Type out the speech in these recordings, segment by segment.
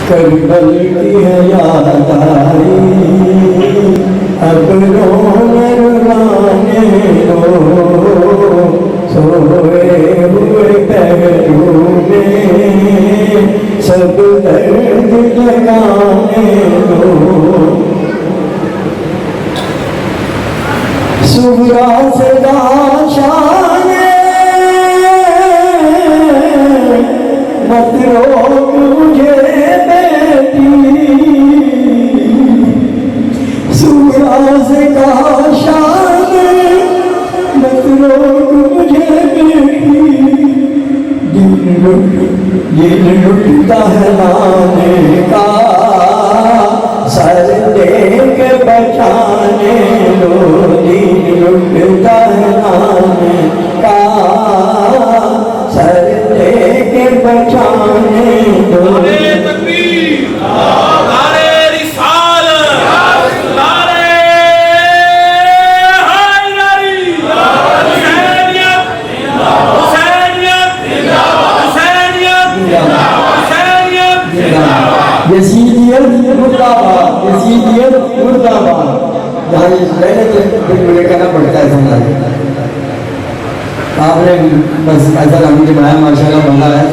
کربل کی ہے یاد آئی اب رونے رلانے دو سوئے ہوئے پہلو میں سب درد جگانے دو صبح صدا شانے مت روک مجھے بیٹی صبح صدا شانے مت روک مجھے بیٹی دل لٹتا ہے لانے کا سر دے کے بچانے دو دل لٹتا ہے لانے کا سر دے کے بچانے دو یزیدیت مردہ باد یزیدیت مردہ باد یہاں مجھے کہنا پڑتا ہے سمجھا آپ نے بس ایسا لمحہ دمایا ماشاء اللہ بنا ہے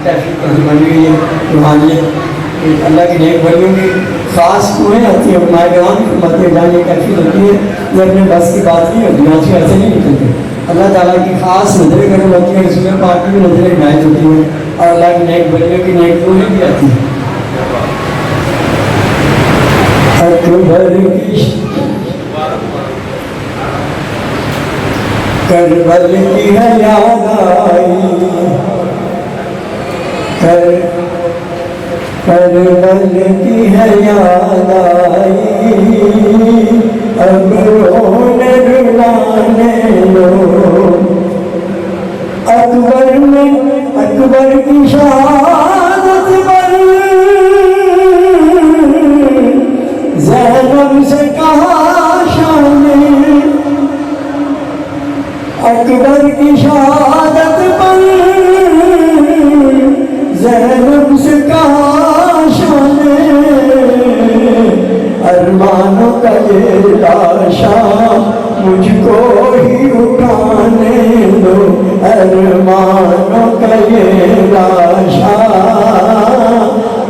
کیفی بنی ہوئی ہے روحانیت اللہ کی نیک بنیوں کی خاص کنویں آتی ہیں ہمارے گرام کی خدمت جہاں یہ کیفی ہوتی ہے یہ اپنے بس کی بات نہیں ہوتی یہاں سے ایسے نہیں نکلتے اللہ تعالیٰ کی خاص نظریں کرنے ہوتی ہیں رسول پاک کی نظریں عنایت ہوتی ہیں اور اللہ کی نیک بنیوں کی نیک کنویں بھی آتی ہیں اکبر کی کربل کی ہے یاد آئی کربل کی ہے یاد آئی اب رونے رلانے دو اکبر کی شہادت پر زینب سے کہا شان اکبر کی شہادت پر زینب سے کہا شان ارمانوں کا یہ لاشا مجھ کو ہی اٹھانے دو ارمانوں کا یہ لاشا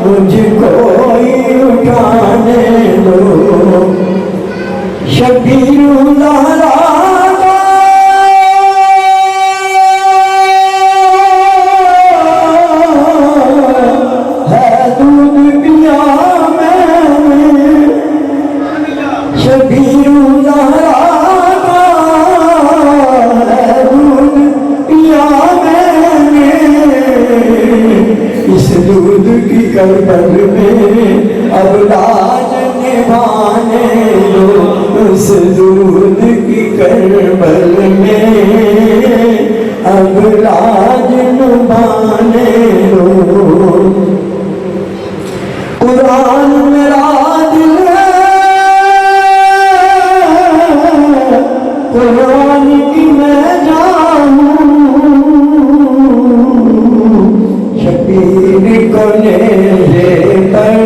مجھ کو ہی اٹھانے دو شبیر زہرا ہے دودھ پیا میں نے شبیر زہرا ہے دودھ پیا میں نے اس دودھ کی کربل میں اب لاج نبھانے دو اس دودھ کی کربل میں اب لاج نبھانے دو قرآن میرا دل ہے قرآن کی میں جانوں شبیر کو نیزے پر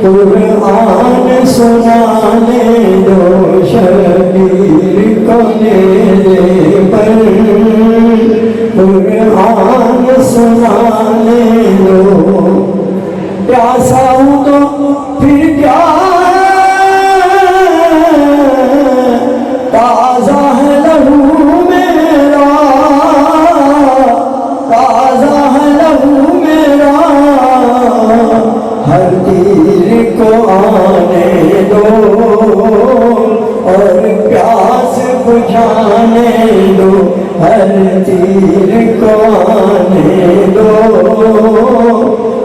قرآن سنانے دو شبیر کو نیزے پر قرآن سنانے دو پیاسا ہوں تو پھر کیا تازہ ہے لہو میرا تازہ ہے لہو میرا ہر تیر کو آنے دو اور پیاس بجھانے دو ہر تیر کو آنے دو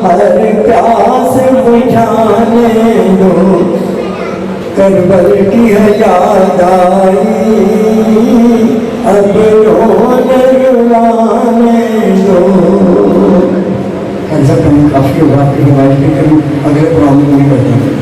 ہر پیاس بجھانے دو کربل کی ہے یاد آئی اب رونے رلانے دو کافی ہوگا اگلے پروگرام میں نہیں کرتے ہیں